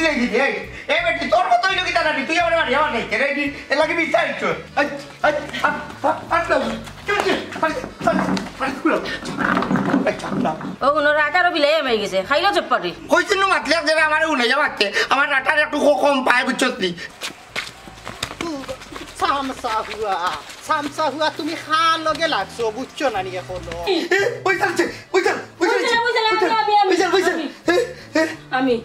বুঝলে দিদি এই বেটি তোর মতো হইলো কি তারা তুই আমার বাড়ি আমার নাই রেডি এর লাগে বিচারিছ ও কোন রাটারও বিলাই এমে গেছে খাইলো চপ্পাটি কইছিন মাতলে যারা আমার উনাই যাচ্ছে আমার রাটার একটু কম পায় বুঝছস সামসা হুয়া তুমি খান লগে লাগছো বুঝছো না নি এখনো ওই চলছে আমি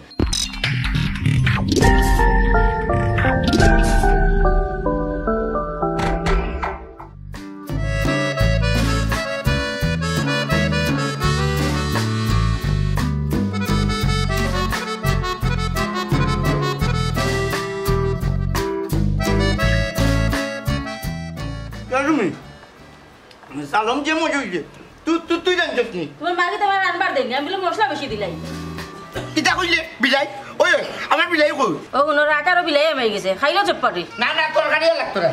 সালাম যে মজা হইছে তুই জানছিস নি তোমার মাকে তোমার রান্নার দেনি আমি বলে মশলা বেশি দিলাই কিটা কইলে বিলাই ওই আমার বিলাই কই ও কোন রাটারও বিলাই এমে গেছে খাইলো চপ্পাটি না তরকারি লাগতো না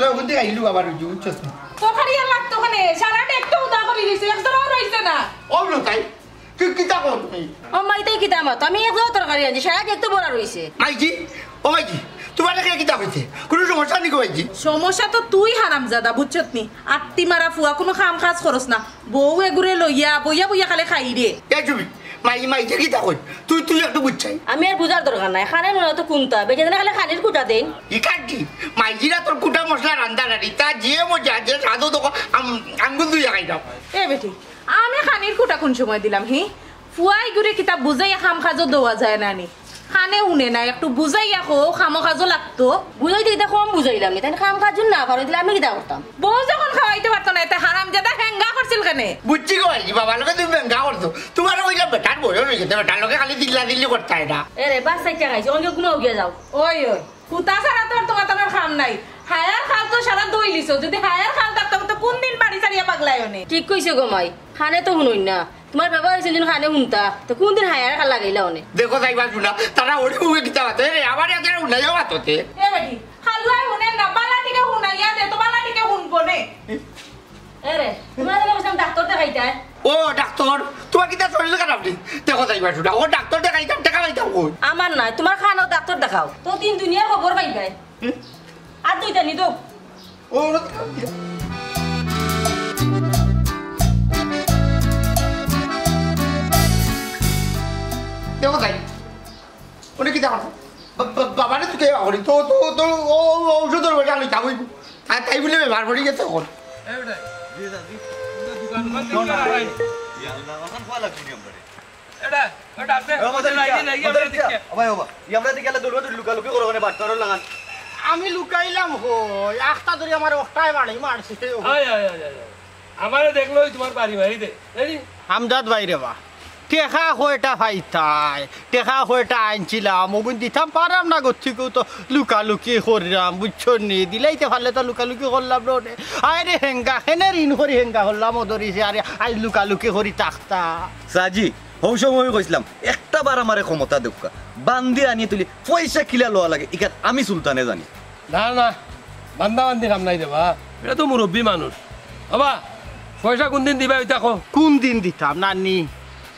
ওখান থেকে আইলু আবার বুঝছস তরকারি লাগতো মানে সারাটা একটু উদা করে দিছে একদমও রইছে না ও নো তাই কিটা কর তুমি ও মাইতেই কিতা মত আমি একদম তরকারি আনছি সারা একটু বড় রইছে মাইজি ও মাইজি তোমার কাছে কিতা হইছে কোনো সমস্যা নি কইজি সমস্যা তো তুই হারামজাদা বুঝছত নি আত্তি মারা ফুয়া কোনো কাম কাজ করস না বউ এগুরে লইয়া বইয়া খালে খাই রে এ তুমি মাইজি কিতা কই তুই একটু বুঝছাই আমি আর বুঝার দরকার নাই খানে মনে তো কোনটা বেজে না খালে খানির কুটা দেন ই কাটি মাইজিরা তোর কুটা মশলা রান্দা নারি তা যে মজা যে সাদো তো আঙ্গুল দুই খাই দাও এ বেটি আমি খানির কুটা কোন সময় দিলাম হি ফুয়াই গুরে কিতা বুঝাইয়া খাম খাজো দেওয়া যায় না নি খানে উনে না একটু বুঝাইয়া খো খামো খাজো লাগতো বুঝাই দিতে কম বুঝাইলাম তাই খাম খাজুন না পারো দিলে আমি কিতা করতাম বউ যখন খাওয়াইতে পারতো না এটা হারামজাদা হেঙ্গা করছিল কেনে বুঝছি কইজি বাবা লোকে তুমি বেঙ্গা করছো তোমার ওইলা বেটার বয়স হইছে বেটার লোকে খালি দিল্লি করতে হয় না এরে বাস চাইটা খাইছি অন্য কোনো গিয়ে যাও ওই কুতা ছাড়া তোর তোমার খাম নাই হায়ার খাল তো সারা দই লিছো যদি হায়ার খাল থাকতো তো কোন দিন বাড়ি ছাড়িয়া পাগলাই নে ঠিক কইছে গো মাই খানে তো শুনুন না তোমার বাবা হয়েছে যেন খানে শুনতা তো কোন দিন হায়ার খাল লাগাইলা অনে দেখো যাইবা শুনা তারা ওরে উগে কিতা বাতে রে আবার এত উনা যাওয়া তোতে এ বেটি হালুয়াই শুনে না বালাটিকে শুনাইয়া দে তো বালাটিকে শুনবো নে এরে তোমার বলছিলাম ডাক্তার দেখাইতা ও ডাক্তার তোমার কিতা শরীর খারাপ নি দেখো যাইবা শুনা ও ডাক্তার দেখাইতাম টাকা পাইতাম কই আমার নাই তোমার খানো ডাক্তার দেখাও তো তিন দুনিয়ার খবর পাইবাই আর দুইটা নি তো ও দেখো যাই ওনে কিতা করছ বাবারে তুই কে করি তো ঔষধের বেটা লই যাবই তাই বলে ব্যবহার করি গেছে এখন আমি লুকাইলাম হই আখটা ধরে আমার ওটাই বাড়ি মারছে আমারে দেখলোই তোমার বাড়ি বাড়ি দে হামজাদ বাইরে বা টেকা হইটা ফাইতাই টেকা হইটা আনছিলাম ওগুন দিতাম পারাম না গচ্ছিকেও তো লুকালুকি করলাম বুঝছো নি দিলাইতে পারলে তো লুকালুকি করলাম রে আরে হেঙ্গা হেনে ঋণ করি হেঙ্গা করলাম ও ধরিছে আরে আই লুকালুকি করি তাকতা সাজি হৌ সময় কইছিলাম একটা বার আমারে ক্ষমতা দেউকা বান্দি আনিয়ে তুলি পয়সা কিলা লওয়া লাগে ইকাত আমি সুলতানে জানি না বান্দা বান্দি কাম নাই দেবা এটা তো মুরব্বী মানুষ বাবা পয়সা কোন দিন দিবা এটা কো কোন দিন দিতাম নানি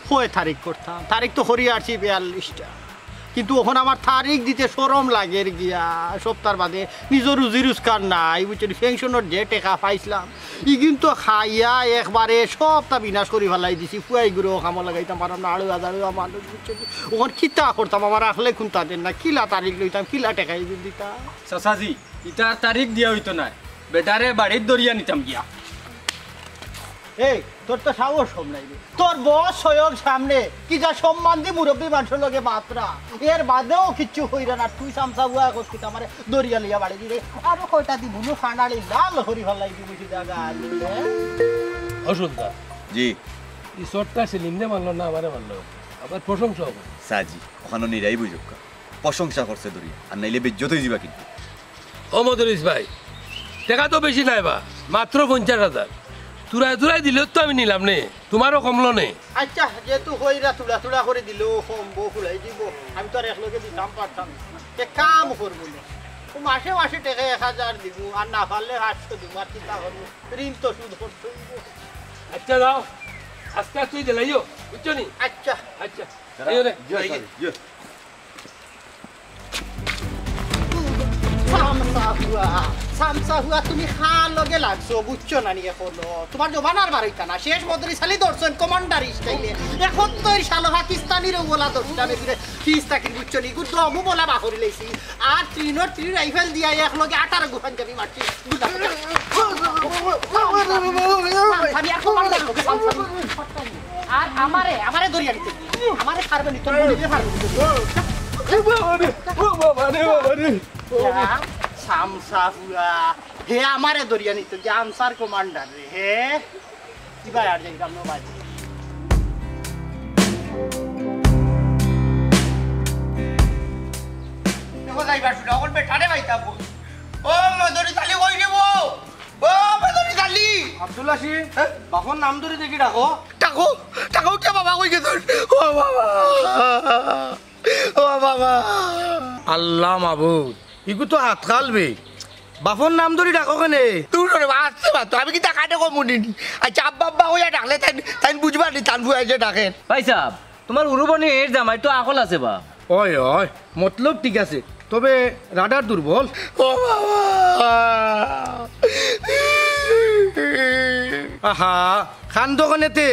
কয় তারিখ করতাম তারিখ তো করি আসছি 42টা কিন্তু ওখানে আমার তারিখ দিতে শরম লাগে গিয়া সপ্তাহ বাদে নিজের রুজি রোজগার নাই বুঝছি পেনশনের যে টাকা পাইছিলাম ই কিন্তু খাইয়া একবারে সবটা বিনাশ করে ফেলাই দিছি ফুয়াই গুলো কামো লাগাইতাম পারাম না 2,000 মানুষ বুঝছি ওখানে কিতা করতাম আমার আসলে খুনতা দেন না কিলা তারিখ লইতাম কিলা টাকা দিতাম চাচাজি ইটার তারিখ দিয়া হইতো না বেটারে বাড়ির দরিয়া নিতাম গিয়া এই তোর তো সাহস কম নাই তোর বস সয়ক সামনে কি যা সম্মান দি মুরব্বী মানুষের লগে মাত্রা এর বাদেও কিচ্ছু হইরা না তুই সামসা বুয়া কইছিস আমারে দরিয়া লিয়া বাড়ি দিলে আরো কয়টা দি বুনু খানাড়ি লাল হরি ফলাই দি বুঝি জায়গা অসুবিধা জি এই শর্টটা সেলিমনে মানলো না আমারে মানলো আবার প্রশংসা হবে সাজি ওখানে নিরাই বুঝুকা প্রশংসা করছে দরিয়া আর নাইলে বেজ্জতই যাবা কিন্তু ও মদরিস ভাই টাকা তো বেশি নাই বা মাত্র 50,000 তুরাই দিলেও তো আমি নিলাম নে তোমারও কমলো নে আচ্ছা যেহেতু হইরা তুলা করে দিলেও কমবো ফুলাই দিব আমি তো আর একলগে দিতাম পারতাম এক কাম করবো মাসে মাসে টাকা 1,000 দিব আর না পারলে 800 দিব আর চিন্তা করবো ঋণ তো সুদ করতে আচ্ছা দাও আজকে তুই দিলাইও বুঝছো নি আচ্ছা আচ্ছা এই রে সামসা হুয়া তুমি খান লগে লাগছো বুঝছো না নিয়ে এখনো তোমার জমানার বাড়িটা না শেষ মদরি সালি দর্শন কমান্ডার স্টাইলে এখন তো এই শালো পাকিস্তানির বলা দর্শন খিস্তাকি বুঝছো নি গুড দমু বলা বাহরি লাইছি আর ট্রিনোর ট্রি রাইফেল দিয়া এক লগে 18 গুফান যাবি মারছি আমি আর কমান্ডার লোকে আর আমারে দরিয়া নিতে আমারে ছাড়বে নি তোর বডিতে ছাড়বে সামসাহুয়া হে আমারে দরিয়া নিতে যে আনসার কমান্ডার রে হে কিবা আর যাইতাম না বাজি দেখো যাইবা শুনা ওর বেটারে বাইতা বল ও মদরি তালি কই দেব ও মদরি তালি আব্দুল্লাহ সি বাপন নাম ধরে দেখি ডাকো টাকো কে বাবা কই গেছ ও বাবা ও বাবা আল্লাহ মাবুদ ইগু তো হাত খালবে বাপন নাম ধরে ডাকো কেনে তুই রে বাচ্চা বাতো আমি কি তা কাটে কম মুনিনি আচ্ছা আব্বা আব্বা হইয়া ডাকলে তাই বুঝবা নি তান বুঝাইছে ডাকেন ভাই সাহেব তোমার উরুবনি এর জামাই তো আকল আছে বা ওই ওই মতলব ঠিক আছে তবে রাডার দুর্বল ও বাবা আহা খান দোকানেতে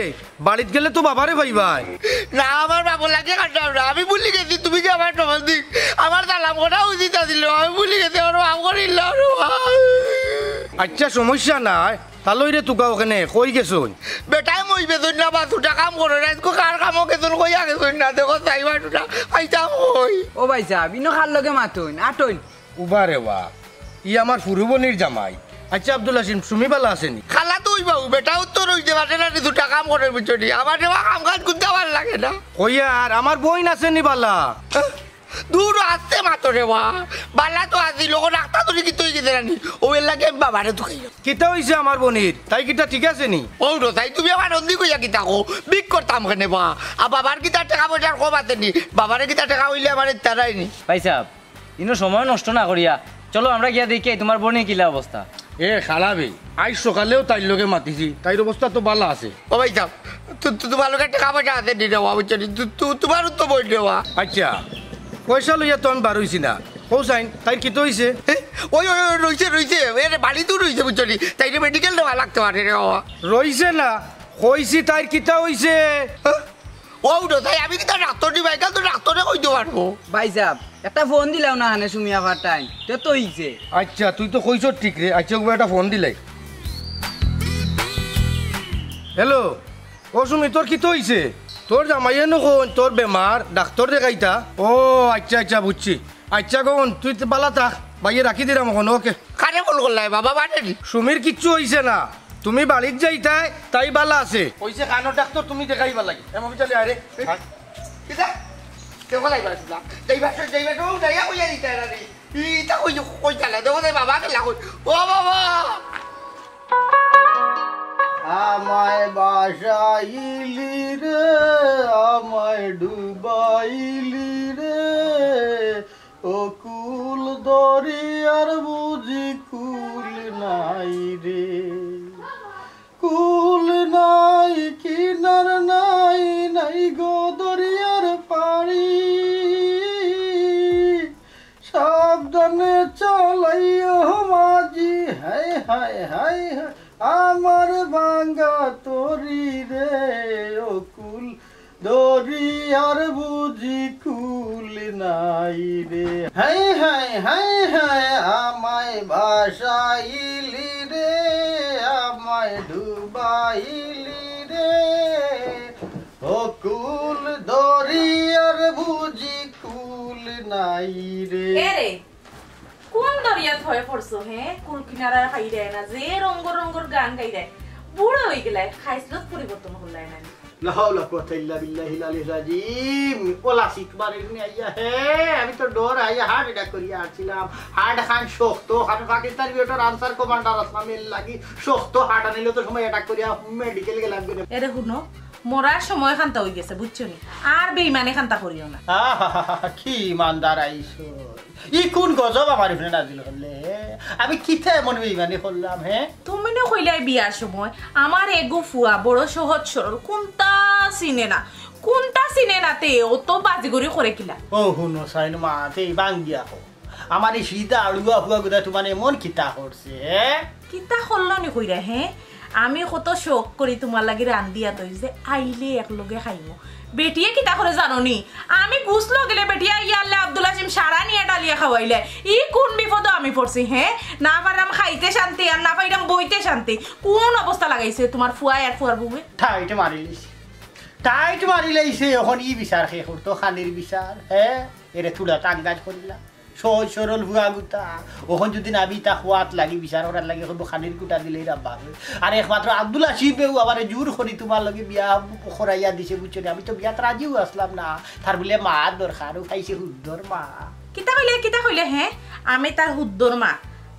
বাড়িত গেলে তো বাবারে ভাইবাই না আমার বাবু লাগে কাটাও না আমি ভুলি গেছি তুমি যে আমার টমাল দিক আমার সালাম করা উচিত ছিল আমি ভুলি গেছি আমার বাপ করিল আচ্ছা সমস্যা নাই তালই রে তুকা ওখানে কই গেছুন বেটাই মই বেতন না বা দুটা কাম করে না কার কামও গেছুন কইয়া গেছুন না দেখো চাইবা দুটা পাইতাম কই ও ভাই সাহেব ইনো খাল লগে মাতুন আটইন উবারে বা ই আমার ফুরুবনির জামাই আচ্ছা আব্দুল্লাহ সিং সুমি বালা আসেনি খালা তুই বাবু বেটাও তো রইতে পারে না দুটা কাম করে বুঝছি আমার দেওয়া কাম কাজ করতে আমার লাগে না কইয়া আর আমার বইন আসেনি বালা দূর আসতে মাত্র রে বালা তো আসি লোক রাখতা তুই কি তুই গেছে রানি ও এর লাগে বাবারে তো খাইলাম কিতা হইছে আমার বনির তাই কিটা ঠিক আছে নি ও তাই তুমি আমার নন্দী কইয়া কিতা কো বিক করতাম কেনে বা আর বাবার কিতা টাকা পয়সার কম আছে নি বাবারে কিতা টাকা হইলে আমার তারাই নি ভাই সাহেব ইনো সময় নষ্ট না করিয়া চলো আমরা গিয়া দেখি তোমার বোনের কিলা অবস্থা এ খালাবে আজ সকালেও তাইর লগে মাতিছি তাইর অবস্থা তো বালা আছে ও ভাই সাহেব তোমার লোকের টাকা পয়সা আছে নি দেওয়া বুঝছি তোমার তো বই দেওয়া আচ্ছা পয়সা লইয়া তো আমি বারইছি না পৌঁছাইন তাই কি তো হইছে ওই রইছে এর বাড়িতেও রইছে বুঝছি তাই মেডিকেল দেওয়া লাগতে পারে রে বাবা রইছে না কইছি তাইর কিতা হইছে ও তাই আমি কি তার ডাক্তার দিবাই কাল তো ডাক্তারে কইতে পারবো ভাই সাহেব একটা ফোন দিলাম না হানে সুমি আবার টাইম তো হইছে আচ্ছা তুই তো কইছ ঠিক রে আচ্ছা ওকে একটা ফোন দিলাই হ্যালো ও সুমি তোর কি তো হইছে তোর জামাইয়ে নখন তোর বেমার ডাক্তার দেখাইতা ও আচ্ছা আচ্ছা বুঝছি আচ্ছা কখন তুই তো বালা থাক বাইয়ে রাখি দিলাম এখন ওকে কারে ফোন করলাই বাবা বাড়ি সুমির কিচ্ছু হইছে না তুমি বাড়িত যাইতাই তাই বালা আছে কইছে কানো ডাক্তার তুমি দেখাইবা লাগে এমন চলে আরে কিতা দেখো যাইবা যাইবা তো যাইয়া কইয়া দিতে রে ইটা কই চালা দেখো যাই বাবা কে লাগো ও বাবা আমায় বাসাইলি রে আমায় ডুবাইলি রে ও কুল দরিয়ার বুঝি কুল নাই রে কুল নাই কিনার নাই নাই গো দরিয়ার পাড়ি সাবধানে চালাইও মাঝি হায় হায় হায় হায় আমার ভাঙ্গা তরি রে ও কুল দরিয়ার বুঝি কুল নাই রে হায় হায় হায় হায় আমায় ভাসাইলি রে আমায় ডুবাইলি রে ও কুল দরিয়ার বুঝি কুল নাই রে কোন দরিয়াত হয়ে পড়ছো হে কুল কিনারা খাই দেয় না যে রঙ্গর গান গাই দেয় বুড়ো হয়ে গেলে খাইছিল পরিবর্তন হলাই না লা হাওলা কুওয়াতা ইল্লা বিল্লাহিল আলিয়্যিল আযীম ওলা সিকবার ইবনে আইয়া হে আমি তো ডর আইয়া হার্ট অ্যাটাক করিয়া আসছিলাম হার্ট খান শক্ত খান পাকিস্তানি বেটার আনসার কমান্ডার আসলামের লাগি শক্ত হার্ট আনিলে তো সময় অ্যাটাক করিয়া মেডিকেল গেলাম করে এরে শুনো মরার সময় খান্তা হয়ে গেছে বুঝছো নি আর বেইমানে খান্তা করিও না কি ইমানদার আইছো ই কোন গজব আমার ইবনে নাজিল হলে আমি কিতে এমন বেইমানি করলাম হে তুমি না কইলাই বিয়ার সময় আমার এগো ফুয়া বড় সহজ সরল কোনটা চিনে না তে ও তো বাজিগরি করে কিলা ও হুনো সাইন মা তে বাঙ্গিয়া কো আমার এই সীতা আলুয়া হুয়া গুদা তোমার এমন কিতা করছে কিতা করলো নি কইরা হে আমি কত শোক করি তোমার লাগি রান্দিয়া তৈ যে আইলে একলগে খাইমু বেটিয়ে কিতা করে জানো নি আমি গুছলো গেলে বেটিয়া ইয়াল্লে আব্দুল হাসিম সারা নিয়ে ডালিয়া খাওয়াইলে ই কোন বিপদ আমি পড়ছি হ্যাঁ না পারলাম খাইতে শান্তি আর না পাইলাম বইতে শান্তি কোন অবস্থা লাগাইছে তোমার ফুয়াই আর ফুয়ার বুবে টাইট মারি লাইছে এখন ই বিচার শেষ করতো খানির বিচার হ্যাঁ এরে তুলা টাঙ্গাজ করিলা সহজ সরল ভুয়া গুতা ওখন যদি নাবি তা খোয়াত লাগি বিচার করার লাগে করবো খানির কুটা দিলেই রাব্বা আর একমাত্র আব্দুল হাসিবেও আবার জোর করি তোমার লগে বিয়া করাইয়া দিছে বুঝছো আমি তো বিয়াত রাজিও আসলাম না তার বলে মা দরকার খাইছে হুদ্দর মা কিতা কইলে হ্যাঁ আমি তার হুদ্দর মা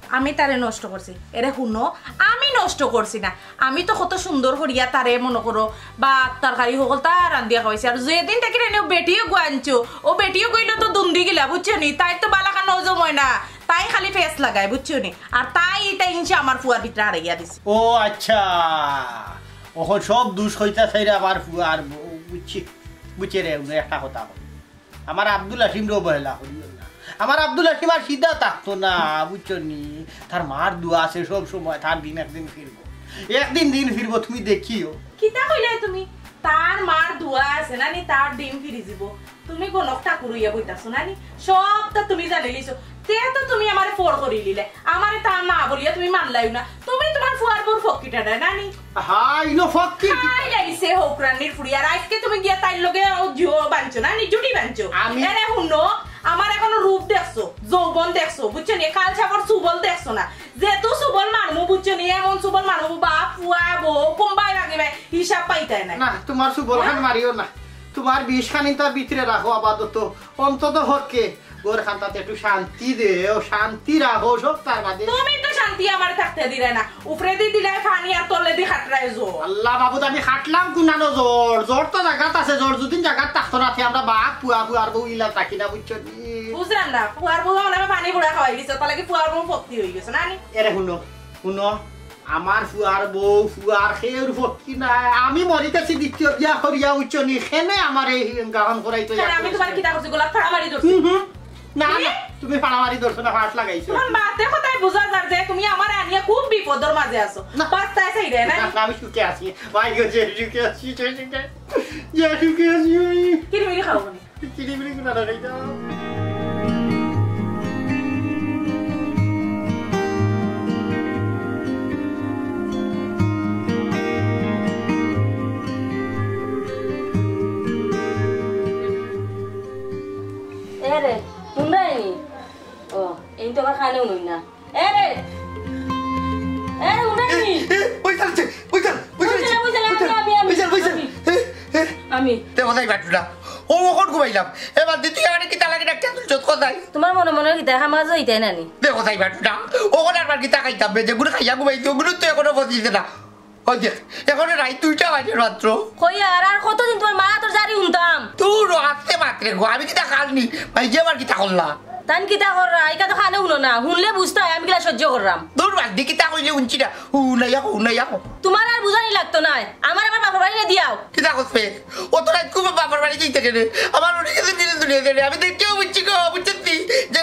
আমি তারে নষ্ট করছি এরে শুনো আমি নষ্ট করছি না আমি তো কত সুন্দর করিয়া তারে মনে করো বা তরকারি সকল তার রান্দিয়া খাওয়াইছি আর যেদিন থেকে বেটিও গুয়ানছো ও বেটিও কইলো তো দুন্দি গিলা বুঝছো নি তাই তো বালাকা নজম হয় না তাই খালি ফেস লাগায় বুঝছো নি আর তাই এটা হিংসা আমার ফুয়ার ভিতরে হারাইয়া দিছে ও আচ্ছা ওখন সব দুষ হইতা চাইরা আমার ফুয়ার বুঝছে রে একটা কথা আমার আব্দুল হাসিমরও অবহেলা করিও না আমার আব্দুল হাসিম আর সিধা থাকতো না বুঝছো নি তার মার দোয়া আছে সব সময় তার দিন একদিন ফিরবো দিন ফিরবো তুমি দেখিও কিতা কইলে তুমি তার মার দোয়া আছে না নি তার ডিম ফিরি যাব তুমি গণক ঠাকুর হইয়া বইতাছো না নি সবটা তুমি জানি লিছো তে তো তুমি আমারে ফোর করি লিলে আমারে তার মা বলিয়া তুমি মানলাইও না তুমি তোমার ফুয়ার বউর ফকিটা দেয় না নি হাই নো ফকি হাই লাইছে হোকরানির ফুড়ি আর আজকে তুমি গিয়া তাইর লগে ও জিও বানছো না নি জুটি বানছো এরে হুনো আমার এখনো রূপ দেখছো যৌবন দেখছো বুঝছো নি কাল ছাপর সুবল দেখছো না যেহেতু সুবল মানমু বুঝছো নি এমন সুবল মানমু বাপ ফুয়া বউ কোম্বাই ভাগিবে হিসাব পাইতাই না না তোমার সুবল খান মারিও না তোমার বিষ খানি তার ভিতরে রাখো আপাতত অন্তত হকে গোর খানটাতে একটু শান্তি দে ও শান্তি রাখো সব তার বাদে তুমি তো শান্তি আমার থাকতে দিলে না উপরে দি দিলে পানি আর তলে দি খাটরায় জোর আল্লাহ বাবুদ আমি খাটলাম কুনানো জ্বর তো জায়গাত আছে জ্বর যদি জায়গাত থাকতো না আমরা বাপ ফুয়ার বউ ইলা থাকি না বুঝছো বুঝলাম না ফুয়ার বউ আমরা পানি বুড়া খাওয়াই দিছো তাহলে কি ফুয়ার বউ ভক্তি হয়ে গেছে না নি এরে শুনো আমার ফুয়ার বউ ফুয়ার খেয়ের ভক্তি নাই আমি মরিতেছি দ্বিতীয় বিয়া করিয়া উচ্চ নি খেনে আমার এই গান করাইতো আমি তোমার কিতা করছি গোলাপ ফাড়া মারি ধরছি না তুমি ফাড়ামারি ধরছো না ফাঁস লাগাইছো তোমার মাতে কথাই বুঝা যার যে তুমি আমার আনিয়া খুব বিপদের মাঝে আছো বাস্তায় চাই রে না আমি সুখে আছি ভাই গো যে সুখে আছি কিরিমিরি খাবো না কিরিমিরি গুলা লাগাই দাও এরে শুনরাইনি ও এই তো খানে উনুই না এরে উনাইনি আমি ও কখন ঘুমাইলাম এবার তুই আমার কি তালাকে ডাকতে তুলছ কোথায় তোমার মনে মনে কি দেখা মাঝে হইতাই নানি দেখো তাই বাটুটা ওখানে আর কি তাকাইতাম যেগুলো খাইয়া ঘুমাইছি ওগুলো তো এখনো বসিয়েছে না ওই দেখ এখনো রাত 2টা বাজে মাত্র কই আর কতদিন তোমার মা তোর জারি শুনতাম তুই আসতে মাত্রে গো আমি কি তা খালনি ভাই যে আবার কি তা করলা তান কিতা কররা আইকা তো খানে শুনো না শুনলে বুঝতে হয় আমি কিলা সহ্য করলাম দূর বাদ দি কি তা কইলে উনছি না হুনাইয়া তোমার আর বুঝানি লাগতো না আমার আবার বাপের বাড়ি দিয়াও কি তা করছে ও তো রাত খুব বাবার বাড়ি যাইতে গেলে আমার অনেক কিছু দিনে দুনিয়া দেবে আমি দেখতেও বুঝছি গো বুঝছি যে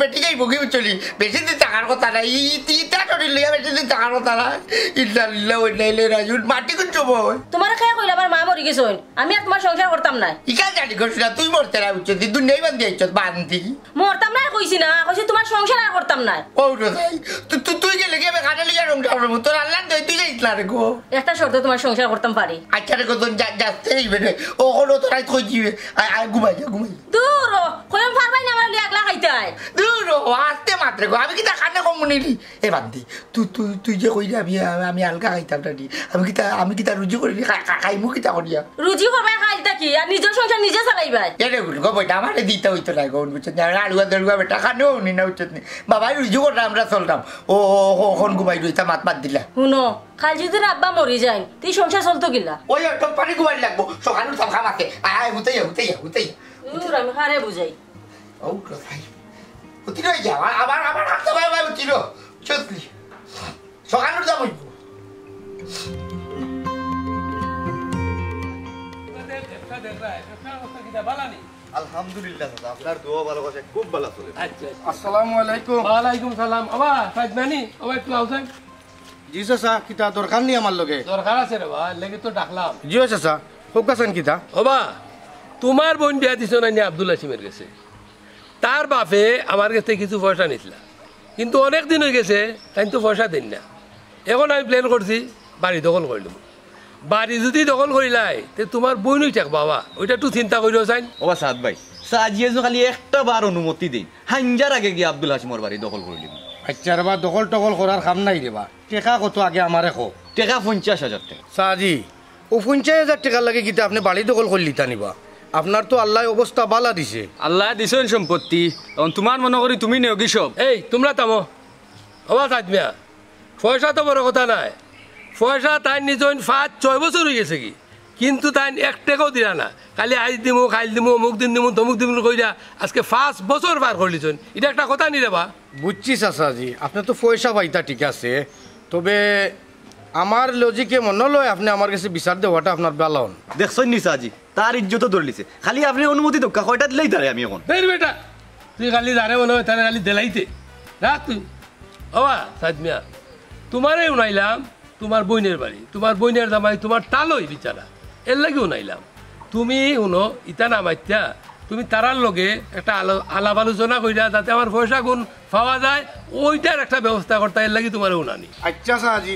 বেটি যাই বগি চলি বেশি দিন টাকার কথা নাই তিনটা টরি লইয়া বেশি দিন টাকার কথা নাই ইল্লাল্লাহ ওই নাইলে রাজুন মাটি কোন চব তোমার খেয়ে কইলা আমার মা মরি গেছে আমি আর তোমার সংসার করতাম না ইকা জানি গছিলা তুই মরতে না বুঝছি দুনিয়াই বান্ধি আইছ বান্ধি মরতাম না কইছি না কইছি তোমার সংসার আর করতাম না ও ভাই তুই গেলে কি আমি কাটে লিয়া রং করব তোর আল্লাহ দই তুই যাইতলা রে গো একটা শর্ত তোমার সংসার করতাম পারি আচ্ছা রে গো তোর যাচ্ছে এইবে ও হলো তোর আই কই দিবে আই ঘুমাই দূর কইম পারবাই না আমার লাগলা খাইতাই দূর আসতে মাত্র গো আমি কি তা কানে কম নিলি এ বান্ধি তুই যে কইলি আমি আলগা খাইতাম না আমি কি তা রুজি করি খাইমু কি তা করিয়া রুজি করবাই খাইতা কি আর নিজের সংসার নিজে চালাইবাই এরে গো বইটা আমারে দিতে হইতো না গো বুঝছেন আলুয়া দলুয়া বেটা খানেও নি না বুঝছেন বাবাই রুজি করলাম আমরা চলতাম ও ওখন ঘুমাই রইতা মাত দিলা শুনো খাল যদি আব্বা মরি যায় তুই সংসার চলতো গিলা ওই একটু পানি ঘুমাই লাগবো সকালে উঠাম খামাকে আয় হুতেই আমি খারে বুঝাই ও ভাই উঠি রয়ে যাও আবার হাঁটতে পারে ভাই উঠি চললি সকালে উঠে যাবো আলহামদুলিল্লাহ চাচা আপনার দোয়া ভালো আছে খুব ভালো চলে আচ্ছা আসসালামু আলাইকুম। ওয়ালাইকুম সালাম আবা সাজমানি আবা একটু আউসাই জি চাচা কিতা দরকার নেই আমার লগে? দরকার আছে রে বা লেগে তো ডাকলাম জি চাচা হোক আছেন কিতা? ওবা তোমার বোন বিয়া দিছ না নি আব্দুল হাসিমের কাছে তার বাপে আমার কাছে কিছু পয়সা নিছিল কিন্তু অনেক দিন হয়ে গেছে তাই তো পয়সা দেন না এখন আমি প্ল্যান করছি বাড়ি দখল করলাম বাড়ি যদি দখল করিলাই তে তোমার বোনই থাক বাবা ওইটা একটু চিন্তা করিও চাই ও সাদ ভাই সাজিয়ে খালি একটা বার অনুমতি দেই হাঞ্জার আগে গিয়ে আব্দুল হাসিমর বাড়ি দখল করে দিবি আচ্ছা রে বা দখল টকল করার কাম নাই রে বা টেকা কত আগে আমারে খো টাকা 50,000 টাকা সাজি ও 50,000 টাকা লাগে কিতা আপনি বাড়ি দখল করলি তা নিবা আপনার তো আল্লাহ অবস্থা বালা দিছে আল্লাহ দিছেন সম্পত্তি তখন তোমার মনে করি তুমি নেওগি সব এই তোমরা তামো ওবা সাজমিয়া পয়সা তো বড় কথা নাই পয়সা তাই নিজন 5-6 বছর হয়ে গেছে কি কিন্তু তাই এক টাকাও দিলা না খালি আজ দিমু খাইল দিমু অমুক দিন দিমু তমুক দিন কইরা আজকে 5 বছর পার করলিছেন এটা একটা কথা নি রে বা বুঝছি চাচাজি আপনি তো পয়সা পাইতা ঠিক আছে তবে আমার লজিকে মনে লয় আপনি আমার কাছে বিচার দেওয়াটা আপনার বেলাও দেখছই নি সাজি তার ইজ্জত ধরলিছে খালি আপনি অনুমতি দক্কা কয়টা দিলেই তারে আমি এখন বের বেটা তুই খালি জানে মনে হয় তারা খালি দেলাইতে রাখ তুই ওবা সাজমিয়া তোমারে উনাইলাম তোমার বইনের বাড়ি তোমার বইনের জামাই তোমার টালই বিচারা এর লাগে উনাইলাম তুমি শুনো ইটা নামাইতা তুমি তারার লগে একটা আলাপ আলোচনা কইরা যাতে আমার পয়সা গুণ পাওয়া যায় ওইটার একটা ব্যবস্থা করতে এর লাগে তোমার উনানি আচ্ছা সাহাজি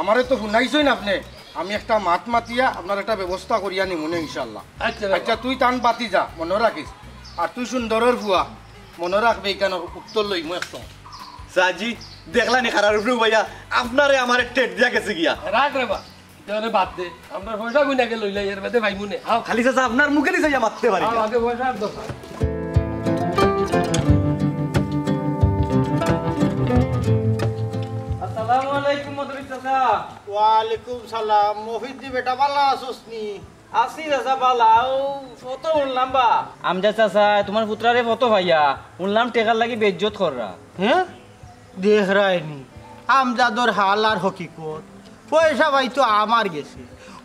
আমারে তো শুনাইছই না আপনি আমি একটা মাত মাতিয়া আপনার একটা ব্যবস্থা করিয়া নি মনে ইনশাল্লাহ আচ্ছা আচ্ছা তুই টান পাতি যা মনে রাখিস আর তুই সুন্দরের ভুয়া মনে রাখবে কেন উত্তর লই মই একদম সাজি দেখলা নি খারাপ রূপ ভাইয়া আপনারে আমার টেট দিয়া গেছে গিয়া রাখ রে বা তাহলে বাদ দে আমরা পয়সা গুনাকে লইলাই এর বাদে ভাই মুনে আও খালি চাচা আপনার মুখে দিছে মারতে পারি না। আগে পয়সা আর দরকার আসসালামু আলাইকুম মদরি চাচা ওয়ালাইকুম সালাম মফিদি বেটা ভালো আছোস নি? আসি চাচা পালাও ফটো উনলাম বা আমজা চাচা তোমার পুত্রারে ফটো ভাইয়া উনলাম টেকার লাগি বেজ্জত কররা হ্যাঁ দেখ রায়নি আমজাদর হাল আর হকিকত পয়সা ভাই তো আমার গেছে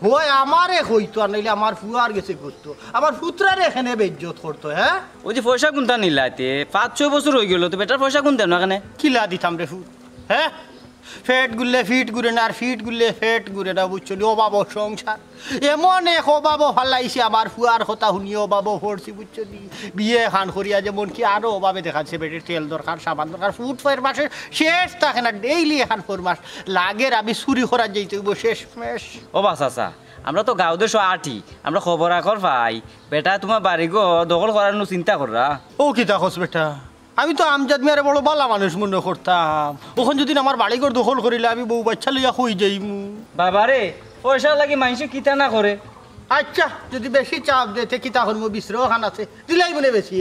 হয় আমারে হইতো আর নাইলে আমার ফুয়ার গেছে করতো আমার পুত্রারে এখানে বেজ্জত করতো হ্যাঁ ওই যে পয়সা কোনটা নিলাইতে 5-6 বছর হয়ে গেল তো বেটার পয়সা কোন দেন না এখানে কিলা দিতাম রে ফুট হ্যাঁ ফেট গুললে ফিট ঘুরে না আর ফিট গুললে ফেট ঘুরে না বুঝছলি অভাব সংসার এমন এক অভাব ফালাইছে আমার ফুয়ার কথা শুনি অভাব ভরছি বুঝছলি বিয়ে খান করিয়া যেমন কি আরো অভাবে দেখাচ্ছে বেটের তেল দরকার সাবান দরকার ফুট ফের মাসে শেষ থাকে না ডেইলি এখান ফোর মাস লাগের আমি চুরি করার যেতে শেষ মেশ ও বা চাচা আমরা তো গাঁও দেশ আটি আমরা খবর আকর পাই বেটা তোমার বাড়ি গো দখল করার চিন্তা কররা ও কি দেখোস বেটা আমি তো আমজাদ মিয়ারে বড় বালা মানুষ মনে করতাম ওখান যদি আমার বাড়িঘর দখল করিলে আমি বউ বাচ্চা লইয়া হই যাইমু বাবারে পয়সা লাগি মানুষে কিতা না করে আচ্ছা যদি বেশি চাপ দেতে কি তখন বিশ্রও খান আছে দিলাই বলে বেশি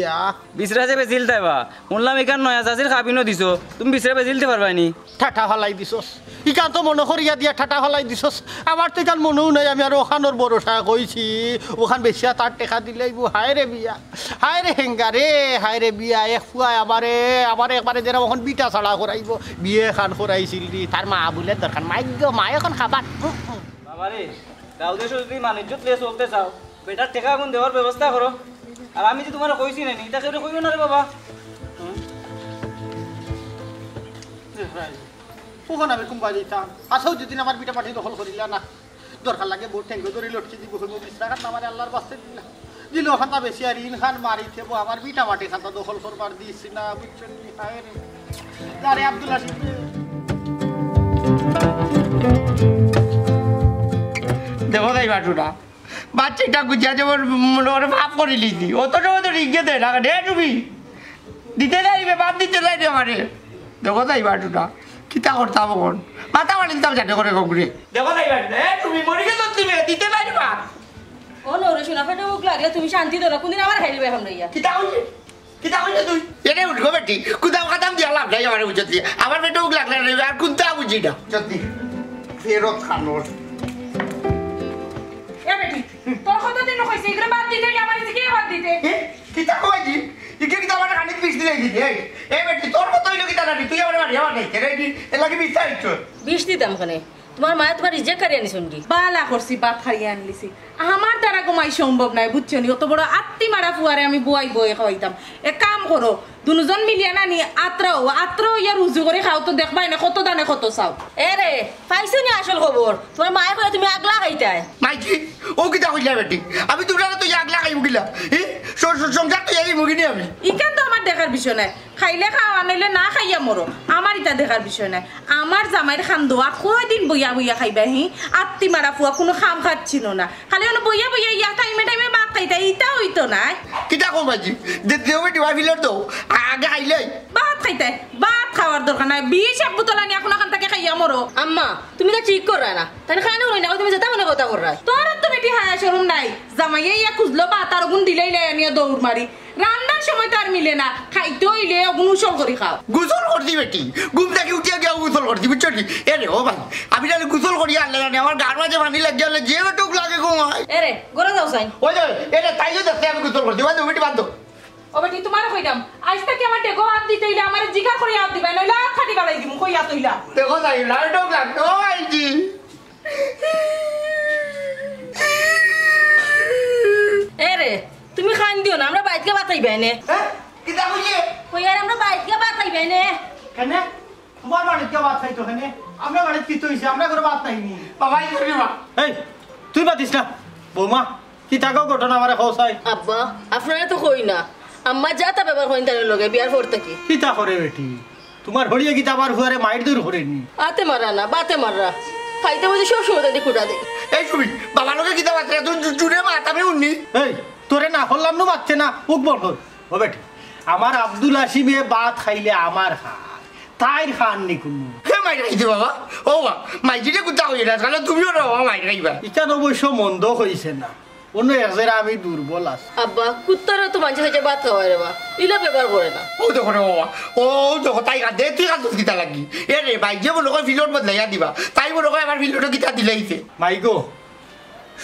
বিচরা যে বেজিল তাইবা শুনলাম এখান নয়া চাষির খাবিনও দিছো তুমি বিচরা বেজিলতে পারবানি ঠাটা ফালাই দিছস ইকান তো মনে করিয়া দিয়া ঠাটা ফালাই দিছস আমার তো ইকান মনেও নাই আমি আর ওখানোর ভরসা কইছি ওখান বেশিয়া তার টেকা দিলেই হায় রে বিয়া হায় রে হেঙ্গা রে হায় রে বিয়া এক ফুয়াই আমারে একবারে যেরকম ওখান বিটা ছাড়া করাইব বিয়ে খান করাইছিল দি তার মা বলে দরকার মা এখন খাবার বাবারে গাঁও দেশ যদি মানুষত লিয়ে চলতে চাও বেটার টেকা এখন দেওয়ার ব্যবস্থা করো আর আমি যে তোমার কইছি না এটা কেউ কইও না রে বাবা ওখানে আমি কুম্বা যেতাম আসেও যেদিন আমার বিটা পাঠিয়ে দখল করিলা না দরকার লাগে বোট ঠেঙ্গে ধরে লটকে দিব বিশ্রাঘাত আমার আল্লাহর বাস্তে দিলা দিল ওখানটা বেশি আর ইন খান মারি থেবো আমার বিটা মাটি খানটা দখল করবার দিচ্ছি না বুঝছেন আরে আব্দুল্লাহ দেখো তাই বাটুটা বাচ্চাটা গুছিয়া যেমন মনে করে ভাব করে লিখি অত সময় তো রিগে দেয় না রে তুমি দিতে যাইবে বাপ দিতে যাই আমারে দেখো তাই বাটুটা কিতা করতাম এখন মাথা মারিতাম যাতে করে কংগ্রে দেখো তাই বাটুটা তুমি মরে গেছো তুমি দিতে পারবা ও নরে শোনা ফেটে মুখ লাগলে তুমি শান্তি দাও না কোনদিন আমার খাইবে এখন রাইয়া কিতা হইছে তুই এনে উঠবো বেটি কুদাম খাতাম দিয়া লাভ নাই আমার বুঝতে আমার পেটে মুখ লাগলে আর কোনটা বুঝি না সত্যি ফেরত খানোর এ বেটি তোর কত দিন কইছি এগুলো বাদ দিতে আমার কি বাদ দিতে কিতা কইছি ইকে কিতা আমার কানে পিস দিলে দিদি এ বেটি তোর মত হইলো কিতা না তুই আমার বাড়ি আমার নাই রে এ লাগি বিচারিছ বিষ দিতাম খানে তোমার মায়ে তোমার রিজেক্ট করে আনিস শুনকি বালা করছি বাত খাইয়ে আনলিছি আমার দ্বারা ঘুমাই সম্ভব নাই বুঝছো নি অত বড় আত্মি মারা ফুয়ারে আমি বুয়াই বয়ে খাওয়াইতাম এক কাম করো দুজন মিলিয়া না নি আত্রাও ইয়া রুজু করে খাও তো দেখবাই না কত দানে কত চাও এ রে পাইছো নি আসল খবর তোমার মায়ে কয়ে তুমি আগলা খাইতাই মাইকি ও কিতা কইলা বেটি আমি তোমরা তো আগলা খাইব গিলা সংসার তো এই মুগিনি আমি ইকান তো আমার দেখার বিষয় নাই খাইলে খাওয়া নাইলে না খাইয়া মরো আমার ইটা দেখার বিষয় নাই আমার জামাইয়ের খান দোয়া কয়দিন বইয়া বইয়া খাইবা আত্মি মারা ফুয়া কোনো খাম খাচ্ছিল না খালি বইয়া বইয়া ইয়া টাইমে টাইমে ভাত খাইতা ইটা হইতো না কিতা কম মাইকি দেও বেটি ওয়াইফিলের তো আগে খাইলে ভাত খাইতে ভাত খাওয়ার দরকার নাই 20 এক বোতল আনি এখন এখান থেকে খাইয়া মরো আম্মা তুমি তো ঠিক করা না তাই খাই না না তুমি যেটা মনে কথা কর তোর তো বেটি হায়া শরম নাই জামাইয়ে ইয়া খুঁজলো ভাত আর গুণ দিলেই লাই আনিয়া দৌড় মারি রান্নার সময় তার মিলে না খাইতে হইলে ওগুন উসল করি খাও গোসল করছি বেটি ঘুম থেকে উঠিয়া গিয়ে গোসল করছি বুঝছো কি এ রে ও ভাই আমি তাহলে গোসল করি আনলে জানি আমার গার মাঝে পানি লাগে গেলে যে টুক লাগে ঘুমায় এ রে গড়ে যাও সাইন ওই যে এটা তাইও দেখতে আমি গোসল করছি বান্ধব বেটি বান্ধব ও বেটি তোমার কইতাম আজ থেকে আমার টেগো হাত দিতে হইলে আমার জিগার করে হাত দিবা নইলে হাত খাটি গালাই দিমু কইয়া তইলা দেখো তাই না টুক লাগতো ভাইজি এ রে তুমি খান দিও না আমরা বাইকে বাতাইবে নে হ্যাঁ কিতা কইছে কই আর আমরা বাইকে বাতাইবে নে কেন তোমার বাড়িতে কে ভাত খাইতো কেন আমরা বাড়িতে কি হইছে আমরা করে ভাত খাইনি বাবাই করি মা এই তুই বাতিস না বৌমা কি থাকো ঘটনা আমারে খোসাই আব্বা আপনারা তো কই না আম্মা যা তা ব্যাপার হইন তার লগে বিয়ার পর থেকে কি তা করে বেটি তোমার হড়িয়ে কি তাবার হুয়ারে মাইর দূর করেনি আতে মারা না বাতে মাররা খাইতে বসে সব সময় তাদের খুঁটা দেয় এই শুবি বাবা লোকে কিতা বাচ্চা তুই জুড়ে মা আমি উন্নি এই তোরে না হল্লাম না বাচ্চে না উক বল হল ও বেটি আমার আব্দুল আসিমে ভাত খাইলে আমার খান তাইর খান নি কোনো হে মাই খাইছে বাবা ও বা মাইজিরে কুতা হই না তাহলে তুমিও না মাই খাইবা ইকান অবশ্য মন্দ হইছে না অন্য একজেরা আমি দুর্বল আছি আব্বা কুত্তারা তো মানুষের কাছে ভাত খাওয়ায় রে বা ইলা ব্যবহার করে না ও দেখো রে বাবা ও দেখো তাই কাঁদে তুই কাঁদছিস কিতা লাগি এ রে ভাই যে মনে হয় ফিল্ড বদলাইয়া দিবা তাই মনে হয় আমার ফিল্ডটা কিতা দিলাইছে মাইগো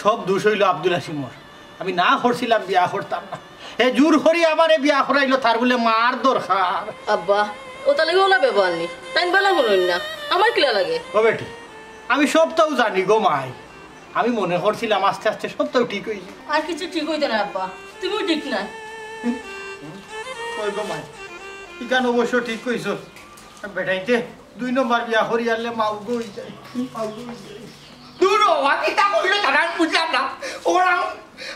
সব দোষ হইল আব্দুল আসিমর আমি না করছিলাম বিয়া করতাম না এ জোর করি আমারে বিয়া করাইলো তার বলে মার দরকার আব্বা ও তাহলে ওলা ব্যবহার নি তাই বেলা বলুন না আমার কিলা লাগে ও বেটি আমি সবটাও জানি গো মাই আমি মনে করছিলাম আস্তে আস্তে সবটাও ঠিক হয়েছে আর কিছু ঠিক হইতো না আব্বা তুমিও ঠিক না ওই গো মাই ইকান অবশ্য ঠিক কইছ বেটাইতে 2 নম্বর বিয়া করি আনলে মাউ গই যায় মাউ গই যায় দূর হওয়া কিতা কইলো তারা বুঝলাম না ওরা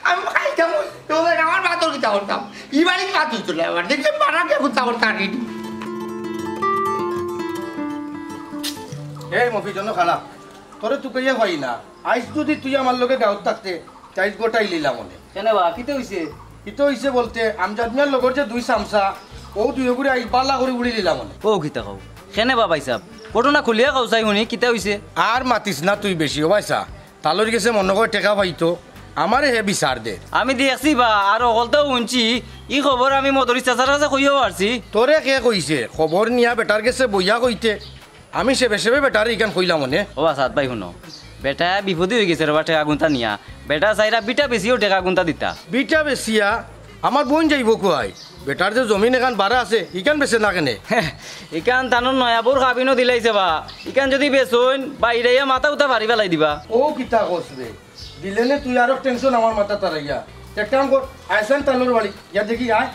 আমি খাইতাম তোদের আমার বাতর কিতা করতাম ই বাড়ি কাজ হইতো না আমার দেখে মারা কে কুতা করতাম এই মফি জন্য খানা তোরে তুই কইয়া হয় না আইস যদি তুই আমার লগে গাঁত থাকতে চাইজ গোটাই লিলাম মনে কেন বা কিতে হইছে কিতো হইছে বলতে আমজাদ মিয়ার লগর যে 2 চামচা ও দুই করে আইস পাল্লা করে উড়ি লিলাম মনে ও কিতা খাও কেনে বা পাইছাব ঘটনা খুলিয়া খাও চাই শুনি কিতা হইছে আর মাতিস না তুই বেশি ও ভাইসা তালর গেছে মনে করে টেকা পাইতো আমারে হে বিচার দে আমি দেখছি বা আর অকলতেও শুনছি ই খবর আমি মদরি চাচার কাছে কইও পারছি তোরে কে কইছে খবর নিয়া বেটার গেছে বইয়া কইতে আমি সেবে সেবে বেটার ইকান কইলাম মনে ও সাত ভাই শুনো বেটা বিপদে হয়ে গেছে রবা টেকা গুন্তা নিয়া বেটা চাইরা বিটা বেশিও টেকা গুন্তা দিতা বিটা বেশিয়া আমার বোন যাইব কুয়াই বেটার যে জমিন এখান বাড়া আছে ইকান বেছে না কেনে ইকান তানোর নয়াবোৰ খাবিনো দিলাইছে বা ইকান যদি বেচুন বা ইরাইয়া মাথা উঠা ভারি পেলাই দিবা ও কিতা কসবে দিলে নে তুই আরো টেনশন আমার মাথা তারাইয়া এক কাম কর আইসান তালোর বাড়ি ইয়া দেখি আয়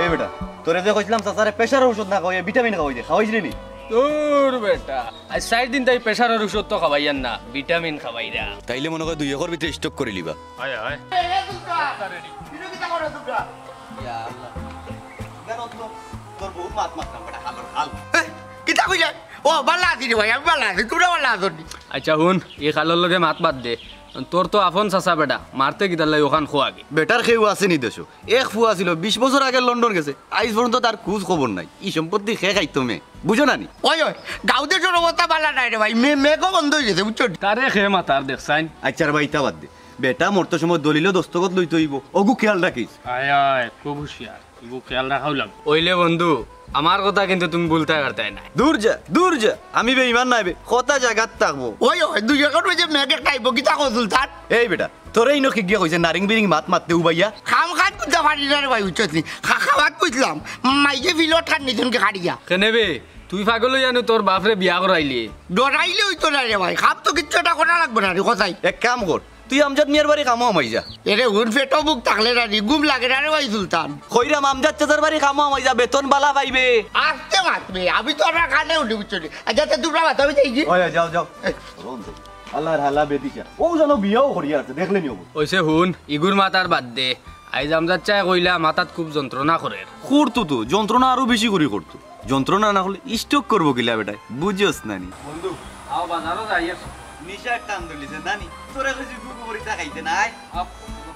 এই বেটা তোরে যে কইছিলাম চাচারে প্রেসারের ওষুধ না খাওয়াই ভিটামিন খাওয়াই দে খাওয়াইছিলি নি তোর বেটা আজ 4 দিন তাই প্রেসারের ওষুধ তো খাওয়াইয়ান না ভিটামিন খাওয়াইরা তাইলে মনে কর 2 একর ভিতরে স্টক করে লিবা আয় আয় তোর বহুত মাত মারতাম বেটা হালর হাল কিতা কইলা ও বালা আছি রে ভাই আমি বালা আছি তোরা বালা আছো আচ্ছা শুন এই খালর লগে মাত বাদ দে তোর তো আপন চাচা বেটা মারতে কিতার লাই ওখান খোয়াগে বেটার খেউ আছে নি দেশো এক ফুয়া ছিল 20 বছর আগে লন্ডন গেছে আইজ পর্যন্ত তার খোঁজ খবর নাই ই সম্পত্তি খে খাইতো মে বুঝো না নি ওই ওই গাউতে অবস্থা বালা নাই রে ভাই মেঘও বন্ধ হয়ে গেছে বুঝছো তারে খে মাতার দেখছাইন আচ্ছা ভাই ইতা বাদ দে বেটা মরতে সময় দলিল দস্তখত লইতে হইব অগু খেয়াল রাখিস আয় আয় খুব হুঁশিয়ার ইগু খেয়াল রাখাও লাগবে ওইলে বন্ধু আমার কথা কিন্তু তুমি বলতে পারতে না দূর যা আমি বেঈমান নাই বে কথা জায়গাত থাকবো ওই দুই এখন ওই যে মেঘে খাইব কি তা কো সুলতান এই বেটা তোরে ইনো কি গিয়া কইছে নারিং বিরিং মাতে উবাইয়া খাম খাত কুদা পারি না রে ভাই উচ্চতি খাওয়াত কইছিলাম মাইকে ফিলত খান নিতুনকে খাড়িয়া কেনেবে তুই পাগল জানো তোর বাপরে বিয়া করাইলি ডরাইলে হইতো না রে ভাই খাম তো কিচ্ছু এটা করা লাগবে না রে কথাই এক কাম কর তুই আমজাদ মিয়ার বাড়ি কামো আমাই যা এরে হুন ফেটো মুখ থাকলে না রে গুম লাগে না রে ভাই সুলতান কইরাম আমজাদ চাচার বাড়ি কামো আমাই যা বেতন বালা পাইবে আসতে মাতবে আমি তো আর খানে উঠি উচ্চতি আচ্ছা তোমরা মাথা আমি যাই ওয়া যাও আল্লাহর হালা বেদিছা ও জানো বিয়াও করিয়া আছে দেখলেনি ও ওইসে হুন ইগুর মাতার বাদ দে আইজ আমজাদ চাই কইলা মাথাত খুব যন্ত্রণা করে করতো তো যন্ত্রণা আরো বেশি করে করতো যন্ত্রণা না হলে স্টক করবো কিলা বেটাই বুঝিস নানি বন্ধু আও বাজারও যাইয়াছ নিশার টান ধরলিছে নানি তোরে কইছি গুগু বড়ি খাইতে নাই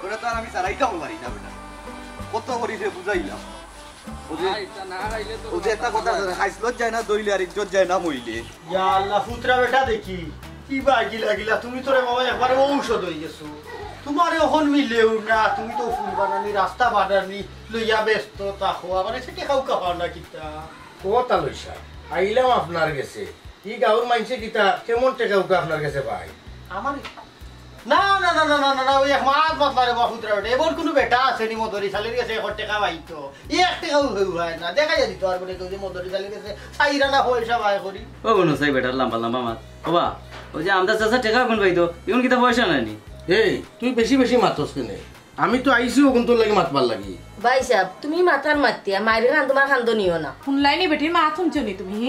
ওটা তো আর আমি সারাইতাও পারি না বেটা কত করিছে বুঝাইলাম ও যে একটা কথা খাইছিল যায় না দইলে আর ইজ্জত যায় না মইলে ইয়া আল্লাহ পুত্রা বেটা দেখি কি বাগি লাগিলা তুমি তোরে বাবা একবার ঔষধ হয়ে গেছো তোমার এখন মিলেও না তুমি তো ফুল বানানি রাস্তা বানানি লইয়া ব্যস্ত তাকো মানে সেটা খাও কাপাও না কিতা কথা লইছা আইলাম আপনার গেছে ই গাঁর মাইনছে কিতা কেমন টেকা উকা আপনার কাছে ভাই আমার না না না না না না না ওই এক মাস বাতলারে বাপুত্রা বেটা এবার কোনো বেটা আছে নি মদরি শালির গেছে 1 টাকা পাইতো এই 1 টাকাও হয় না দেখা যায় তো আর বলে কেউ যে মদরি শালির গেছে চাইরা না পয়সা বাই করি ও কোনো সাই বেটার লম্বা লম্বা মাত বাবা ওই যে আমদার চাচা টেকা কোন পাইতো ইউন কিতা পয়সা নানি এই তুই বেশি বেশি মাতস কেনে আমি তো আইছি ওখান তোর লাগি মাতবার লাগি ভাই সাহেব তুমি মাথার মাতিয়া মায়ের খান তোমার খান্দ নিও না শুনলাইনি বেটির মা শুনছনি তুমি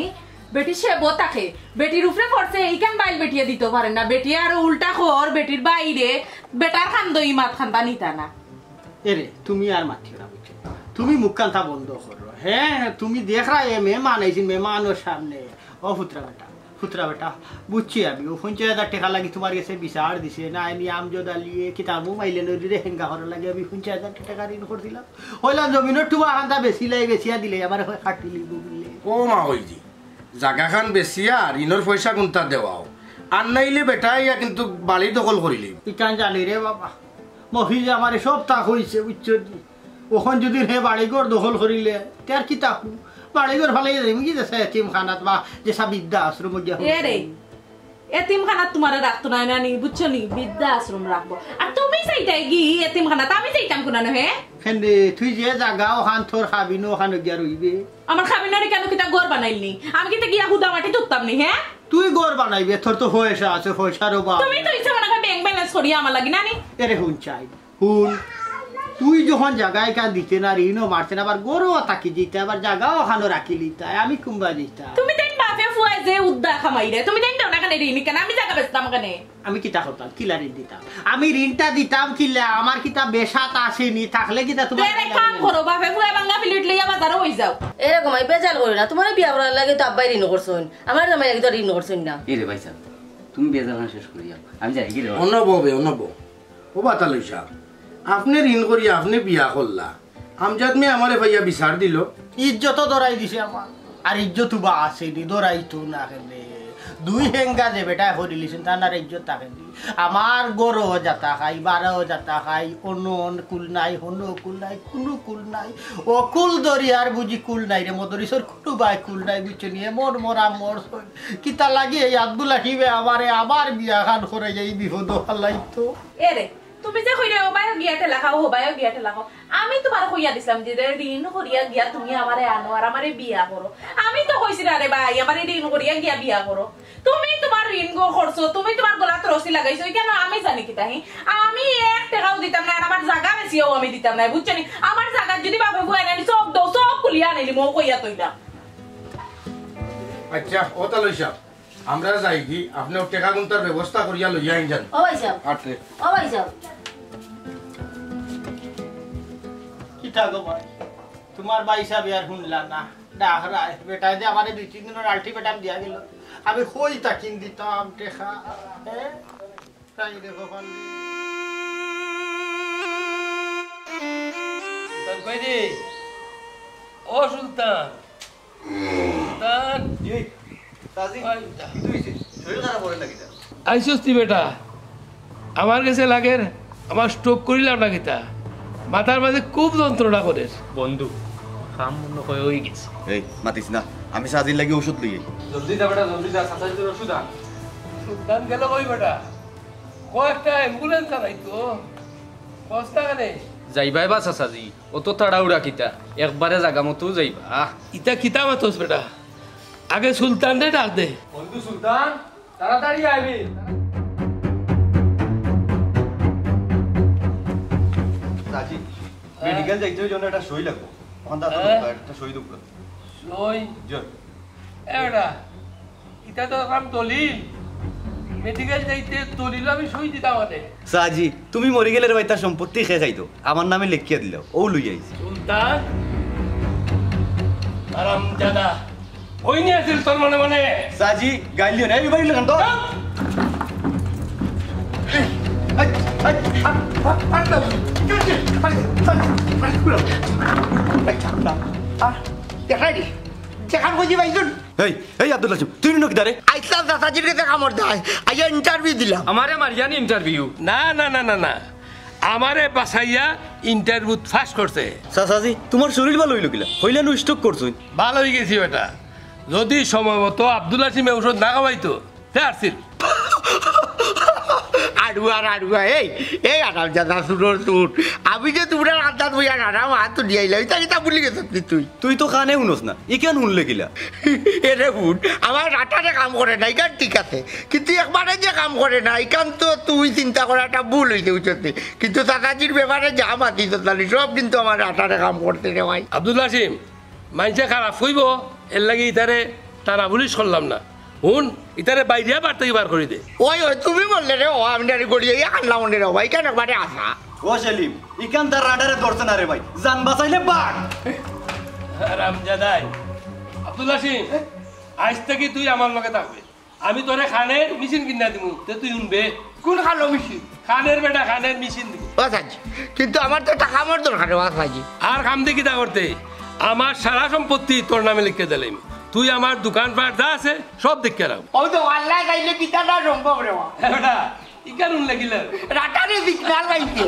বেটি সে বতাকে বেটির উপরে পড়ছে এইখান বাইল বেটিয়া দিতে পারে না বেটি আর উল্টা খর বেটির বাইরে বেটার খান্দ ই মাত খান্দা নিতা না এরে তুমি আর মাথিও না বুঝছো তুমি মুখ কান্তা বন্ধ করো হ্যাঁ তুমি দেখ রা এ মেহমান আইছি মেহমানের সামনে ও পুত্রা বেটা বুঝছি আমি ও 50,000 টাকা লাগি তোমার কাছে বিচার দিছে না আমি আমজদ আলিয়ে কি তার মোবাইলে নদীরে হেঙ্গা করার লাগে আমি 50,000 টাকা ঋণ করছিলাম হইলাম জমিনের টুবা খান্তা বেচিয়া দিলে আবার কাটিলি বুঝলে ও মা হইজি জাগা খান বেচিয়া ঋণর পয়সা কোনটা দেওয়াও আর নাইলে বেটা ইয়া কিন্তু বাড়ি দখল করিলি ইকান জানি রে বাবা মফিজ আমার সব তাক হয়েছে বুঝছো ওখান যদি হে বাড়িঘর দখল করিলে তার কি তাকু বাড়িঘর ভালো কি যাচ্ছে এতিমখানাত বা যেসব বৃদ্ধা আশ্রম রে এতিমখানাত তোমার রাখতো না নানি বুঝছো নি বৃদ্ধা আশ্রম রাখবো আর তুমি চাইতাই কি এতিমখানাত আমি চাইতাম কোন না হে হেন্দে তুই যে জাগা ওখান তোর খাবিনো ওখানে গিয়া রইবে আমার খাবিনরে কেন কিতা ঘর বানাইলনি আমি কিতা গিয়া হুদা মাটি তুলতাম নি হ্যাঁ তুই ঘর বানাইবে তোর তো পয়সা আছে পয়সারও বা তুমি তো ইচ্ছা মনে ব্যাংক ব্যালেন্স করিয়া আমার লাগি নানি এরে হুন চাই হুন তুই যখন জায়গায় কান দিতে না ঋণও মারতে না আবার গরুও তাকি দিতে আবার জায়গাও ওখানে রাখিলি তাই আমি কুম্বা দিতাম তুমি দেন বাপে ফুয়াই যে উদ্দা খামাইরে তুমি দেন দাও না কেন ঋণ কেন আমি জায়গা বেচতাম কেন আমি কিতা করতাম কিলা ঋণ দিতাম আমি ঋণটা দিতাম কিলা আমার কিতা বেশাত আসেনি থাকলে কিতা তোমার এক কাম করো বাপে ফুয়া বাঙ্গা ফিলিট লইয়া বাজারে হই যাও এরকম আই বেজাল করি না তোমার বিয়া করার লাগে তো আব্বাই ঋণ করছুন আমার জামাই লাগে তো ঋণ করছুন না এই রে ভাই সাহেব তুমি বেজাল শেষ করিয়া আমি যাই কি রে অনব ও বাতা লইছা আপনি ঋণ করি আপনি বিয়া করলা আমজাদ মেয়ে আমারে ভাইয়া বিচার দিল ইজ্জত দরাই দিছে আমার আর ইজ্জত বা আসেনি দরাই তো না খেলে দুই হেঙ্গা যে বেটা হরিলিছেন তার ইজ্জত থাকে আমার গরো যাতা খাই বারো যাতা খাই অন্য কুল নাই হন্য কুল নাই কোনো কুল নাই ও কুল দরিয়ার বুঝি কুল নাই রে মদরিসর কোনো বাই কুল নাই বুঝছো নিয়ে মর মরা মর কিতা লাগে এই আব্দুল্লাহ কিবে আমারে আবার বিয়া খান করে যাই বিপদ হালাই তো এরে তুমি যে কইরে ও বাই গিয়াতে লাগাও ও বাই গিয়াতে লাগাও আমি তোমার কইয়া দিছিলাম যে ঋণ করিয়া গিয়া তুমি আমারে আনো আর আমারে বিয়া করো আমি তো কইছি আরে ভাই আমারে ঋণ করিয়া গিয়া বিয়া করো তুমি তোমার ঋণ গো করছো তুমি তোমার গলাত রশি লাগাইছো কেন আমি জানি কি তাই আমি 1 টাকাও দিতাম না আর আমার জায়গা বেশিও আমি দিতাম না বুঝছনি আমার জায়গা যদি বাবা বুয়া আনি সব দাও সব কুলিয়া আনিলি মো কইয়া তইলা আচ্ছা ওটা লইছা আমরা যাই কি আপনি টাকা গুনতার ব্যবস্থা করিয়া লইয়া আইন যান ও ভাই সাহেব আটরে ও ভাই সাহেব কিতা গো ভাই তোমার বাইসা বিয়ার শুনলা না ডাকরা বেটা যে আমারে 2-3 দিনের আলটিমেটাম দিয়া গেল আমি কই তাকিন দিতাম দেখা হ্যাঁ তাই দেখো পারলি কই দি ও সুলতান সুলতান এই তাজি তুই শরীর খারাপ হয়ে লাগি আইসুস তুই বেটা আমার কাছে লাগের আমার স্ট্রোক করিলাম না কিতা মাথার মাঝে খুব যন্ত্রণা করে বন্ধু কাম মনে হয় হয়ে গেছে এই মাতিস না আমি সাজির লাগি ওষুধ লইয়ে জলদি যা বেটা জলদি যা সাসাজির ওষুধ আন সুলতান গেল কই বেটা কয়েকটা অ্যাম্বুলেন্স আনাই তো কস্তা কানে যাইবাই বা সাসাজি অত তাড়াউড়া কিতা একবারে জাগা মতো যাইবা ইতা কিতা মাতোস বেটা আগে সুলতান রে ডাক দে বন্ধু সুলতান তাড়াতাড়ি আইবি সাজি মেডিকেল যাইতে জন্য একটা সই লাগবো ওখান থেকে একটা সই দুঃখ লই জোর এডা ইতা তো কাম দলিল মেডিকেল যাইতে দলিল আমি সই দিতাম মানে সাজি তুমি মরি গেলে ভাই তার সম্পত্তি খেয়ে যাইতো আমার নামে লিখিয়ে দিল ও লই আইছি সুলতান আরাম জাদা ওই নিয়ে আসিল তোর মনে মনে সাজি গাইলিও না এই বাড়ি লাগান তো দেখাই দি দেখান কইছি ভাইজন এই এই আব্দুল আসিফ তুই নকি দারে আইসলাম দাদাজির কাছে কামড় দেয় আইয়া ইন্টারভিউ দিলাম আমারে মারিয়ানি ইন্টারভিউ না না না না না আমারে বাসাইয়া ইন্টারভিউ ফার্স্ট করছে সাসাজি তোমার শরীর ভালো হইল কিলা হইলে নো স্টক করছুন ভালো হয়ে গেছি বেটা যদি সময় মতো আব্দুল হাসিমে ঔষধ না খাওয়াইতো তে আসছিল আড়ুয়া এই আরাম দাদা সুরর সুর আমি যে তোমরা আদাত বইয়া আরাম হাত দিয়ে আইলাম এটা ভুলি গেছ তুই তুই তো কানে শুনস না ই কেন শুনলে কিলা এরে হুন আমার রাটারে কাম করে না ইকান ঠিক আছে কিন্তু একবারে যে কাম করে না ইকান তো তুই চিন্তা করাটা ভুল হইতে উঠতে কিন্তু দাদাজির ব্যাপারে যা মাতিস তাহলে সব কিন্তু আমার রাটারে কাম করতে রে ভাই আব্দুল হাসিম মাইনসে খারাপ হইব এর লাগে ইতারে টানা পুলিশ করলাম না হুন ইতারে বাইরে বার থেকে বার করে দে ওই তুমি বললে রে ও আমি গড়িয়ে আনলাম রে ভাই কেন একবারে আসা ও সেলিম ইকান তার রাডারে ধরছে না রে ভাই জান বাঁচাইলে বাঘ রামজাদাই আব্দুল হাসিম আজ থেকে তুই আমার লগে থাকবে আমি তোরে খানের মেশিন কিনা দিব তে তুই শুনবে কোন খালো মিশি খানের বেটা খানের মেশিন দিব বাসাজি কিন্তু আমার তো টাকা আমার দরকার বাসাজি আর কাম দেখি তা করতে আমার সারা সম্পত্তি তোর নামে লিখে দিলাম তুই আমার দোকানপাট যা আছে সব দেখে রাখ ওই তো আল্লাহ গাইলে পিতাটা সম্ভব রে বেটা ইকার উল্লেখিল রাটারে সিগনাল পাইছে